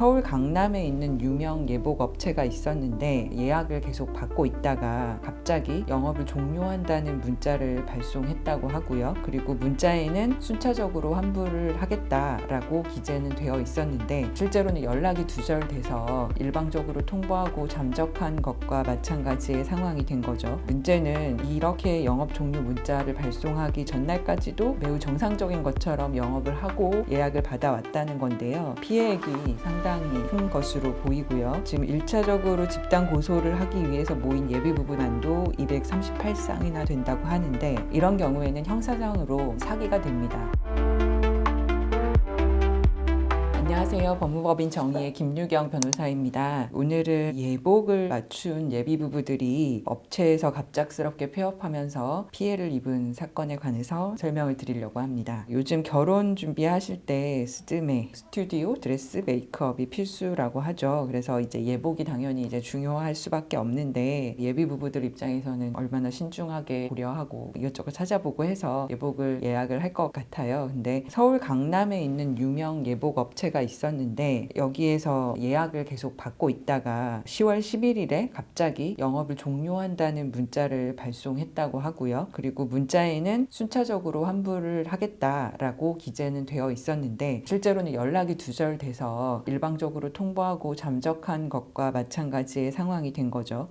서울 강남에 있는 유명 예복 업체가 있었는데 예약을 계속 받고 있다가 갑자기 영업을 종료한다는 문자를 발송했다고 하고요. 그리고 문자에는 순차적으로 환불을 하겠다라고 기재는 되어 있었는데 실제로는 연락이 두절돼서 일방적으로 통보하고 잠적한 것과 마찬가지의 상황이 된 거죠. 문제는 이렇게 영업 종료 문자를 발송하기 전날까지도 매우 정상적인 것처럼 영업을 하고 예약을 받아왔다는 건데요. 피해액이 상당히 큰 것으로 보이고요. 지금 1차적으로 집단 고소를 하기 위해서 모인 예비부분안도 238쌍이나 된다고 하는데 이런 경우에는 형사상으로 사기가 됩니다. 안녕하세요. 법무법인 정의의 김유경 변호사입니다. 오늘은 예복을 맞춘 예비부부들이 업체에서 갑작스럽게 폐업하면서 피해를 입은 사건에 관해서 설명을 드리려고 합니다. 요즘 결혼 준비하실 때 스드메, 스튜디오, 드레스, 메이크업이 필수라고 하죠. 그래서 이제 예복이 당연히 이제 중요할 수밖에 없는데 예비부부들 입장에서는 얼마나 신중하게 고려하고 이것저것 찾아보고 해서 예복을 예약을 할 것 같아요. 근데 서울 강남에 있는 유명 예복 업체가 있었는데 여기에서 예약을 계속 받고 있다가 10월 11일에 갑자기 영업을 종료한다는 문자를 발송했다고 하고요. 그리고 문자에는 순차적으로 환불을 하겠다라고 기재는 되어 있었는데 실제로는 연락이 두절돼서 일방적으로 통보하고 잠적한 것과 마찬가지의 상황이 된 거죠.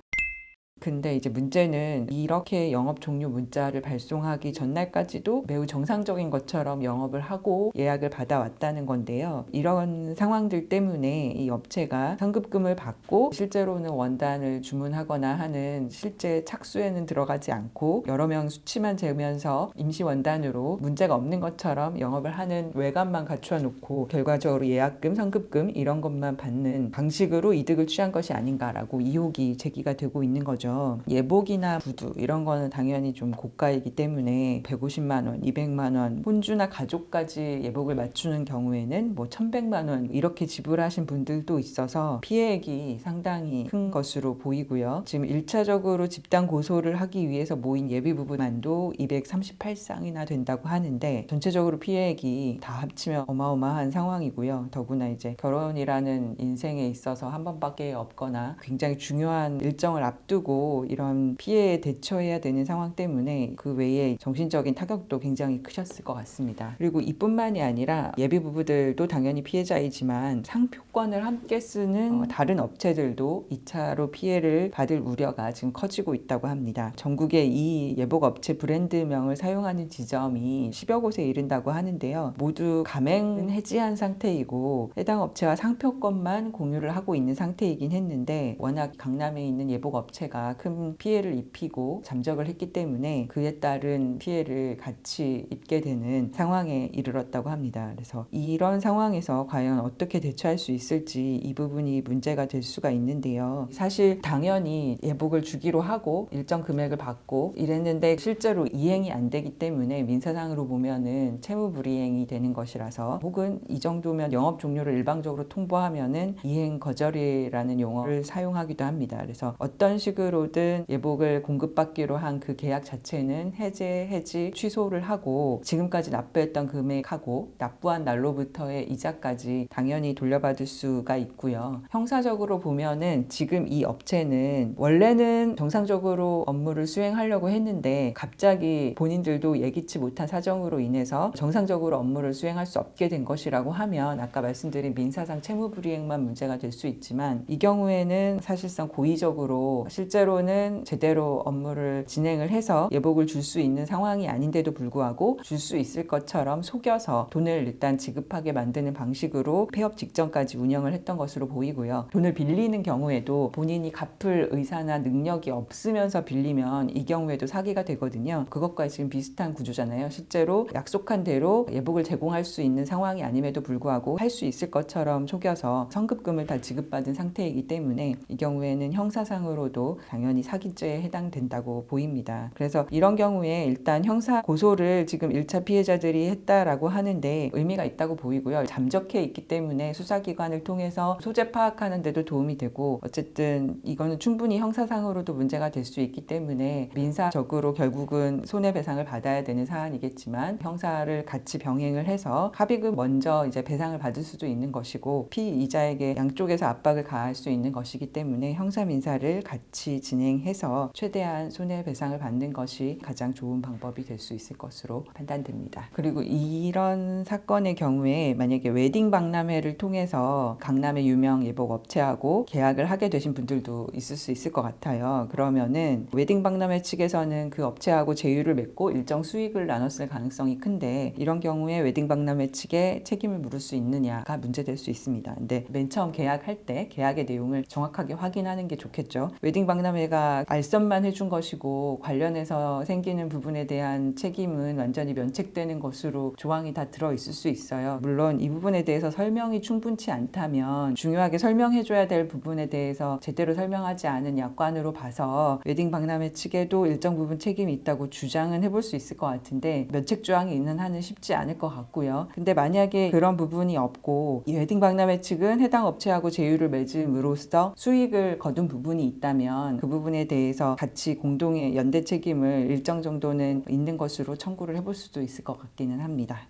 근데 이제 문제는 이렇게 영업 종료 문자를 발송하기 전날까지도 매우 정상적인 것처럼 영업을 하고 예약을 받아왔다는 건데요. 이런 상황들 때문에 이 업체가 성급금을 받고 실제로는 원단을 주문하거나 하는 실제 착수에는 들어가지 않고 여러 명 수치만 재면서 임시 원단으로 문제가 없는 것처럼 영업을 하는 외관만 갖추어 놓고 결과적으로 예약금, 성급금 이런 것만 받는 방식으로 이득을 취한 것이 아닌가라고 의혹이 제기가 되고 있는 거죠. 예복이나 구두 이런 거는 당연히 좀 고가이기 때문에 150만 원, 200만 원, 혼주나 가족까지 예복을 맞추는 경우에는 뭐 1100만 원 이렇게 지불하신 분들도 있어서 피해액이 상당히 큰 것으로 보이고요. 지금 1차적으로 집단 고소를 하기 위해서 모인 예비부분안도 238쌍이나 된다고 하는데 전체적으로 피해액이 다 합치면 어마어마한 상황이고요. 더구나 이제 결혼이라는 인생에 있어서 한 번밖에 없거나 굉장히 중요한 일정을 앞두고 이런 피해에 대처해야 되는 상황 때문에 그 외에 정신적인 타격도 굉장히 크셨을 것 같습니다. 그리고 이뿐만이 아니라 예비부부들도 당연히 피해자이지만 상표권을 함께 쓰는 다른 업체들도 2차로 피해를 받을 우려가 지금 커지고 있다고 합니다. 전국에 이 예복 업체 브랜드명을 사용하는 지점이 10여 곳에 이른다고 하는데요. 모두 가맹은 해지한 상태이고 해당 업체와 상표권만 공유를 하고 있는 상태이긴 했는데 워낙 강남에 있는 예복 업체가 큰 피해를 입히고 잠적을 했기 때문에 그에 따른 피해를 같이 입게 되는 상황에 이르렀다고 합니다. 그래서 이런 상황에서 과연 어떻게 대처할 수 있을지 이 부분이 문제가 될 수가 있는데요. 사실 당연히 예복을 주기로 하고 일정 금액을 받고 이랬는데 실제로 이행이 안 되기 때문에 민사상으로 보면은 채무불이행이 되는 것이라서 혹은 이 정도면 영업 종료를 일방적으로 통보하면은 이행 거절이라는 용어를 사용하기도 합니다. 그래서 어떤 식으로든 예복을 공급받기로 한 그 계약 자체는 해지, 취소를 하고 지금까지 납부했던 금액하고 납부한 날로부터의 이자까지 당연히 돌려받을 수가 있고요. 형사적으로 보면은 지금 이 업체는 원래는 정상적으로 업무를 수행하려고 했는데 갑자기 본인들도 예기치 못한 사정으로 인해서 정상적으로 업무를 수행할 수 없게 된 것이라고 하면 아까 말씀드린 민사상 채무불이행만 문제가 될 수 있지만 이 경우에는 사실상 고의적으로 실제로는 제대로 업무를 진행을 해서 예복을 줄 수 있는 상황이 아닌데도 불구하고 줄 수 있을 것처럼 속여서 돈을 일단 지급하게 만드는 방식으로 폐업 직전까지 운영을 했던 것으로 보이고요. 돈을 빌리는 경우에도 본인이 갚을 의사나 능력이 없으면서 빌리면 이 경우에도 사기가 되거든요. 그것과 지금 비슷한 구조잖아요. 실제로 약속한 대로 예복을 제공할 수 있는 상황이 아님에도 불구하고 할 수 있을 것처럼 속여서 성급금을 다 지급받은 상태이기 때문에 이 경우에는 형사상으로도 당연히 사기죄에 해당된다고 보입니다. 그래서 이런 경우에 일단 형사 고소를 지금 1차 피해자들이 했다라고 하는데 의미가 있다고 보이고요. 잠적해 있기 때문에 수사기관을 통해서 소재 파악하는 데도 도움이 되고 어쨌든 이거는 충분히 형사상으로도 문제가 될 수 있기 때문에 민사적으로 결국은 손해배상을 받아야 되는 사안이겠지만 형사를 같이 병행을 해서 합의금 먼저 이제 배상을 받을 수도 있는 것이고 피의자에게 양쪽에서 압박을 가할 수 있는 것이기 때문에 형사 민사를 같이 진행해서 최대한 손해배상을 받는 것이 가장 좋은 방법이 될 수 있을 것으로 판단됩니다. 그리고 이런 사건의 경우에 만약에 웨딩 박람회를 통해서 강남의 유명 예복 업체하고 계약을 하게 되신 분들도 있을 수 있을 것 같아요. 그러면은 웨딩 박람회 측에서는 그 업체하고 제휴를 맺고 일정 수익을 나눴을 가능성이 큰데 이런 경우에 웨딩 박람회 측에 책임을 물을 수 있느냐가 문제될 수 있습니다. 근데 맨 처음 계약할 때 계약의 내용을 정확하게 확인하는 게 좋겠죠. 웨딩 박람회가 알선만 해준 것이고 관련해서 생기는 부분에 대한 책임은 완전히 면책되는 것으로 조항이 다 들어있을 수 있어요. 물론 이 부분에 대해서 설명이 충분치 않다면 중요하게 설명해줘야 될 부분에 대해서 제대로 설명하지 않은 약관으로 봐서 웨딩 박람회 측에도 일정 부분 책임이 있다고 주장은 해볼 수 있을 것 같은데 면책 조항이 있는 한은 쉽지 않을 것 같고요. 근데 만약에 그런 부분이 없고 이 웨딩 박람회 측은 해당 업체하고 제휴를 맺음으로써 수익을 거둔 부분이 있다면 그 부분에 대해서 같이 공동의 연대 책임을 일정 정도는 있는 것으로 청구를 해볼 수도 있을 것 같기는 합니다.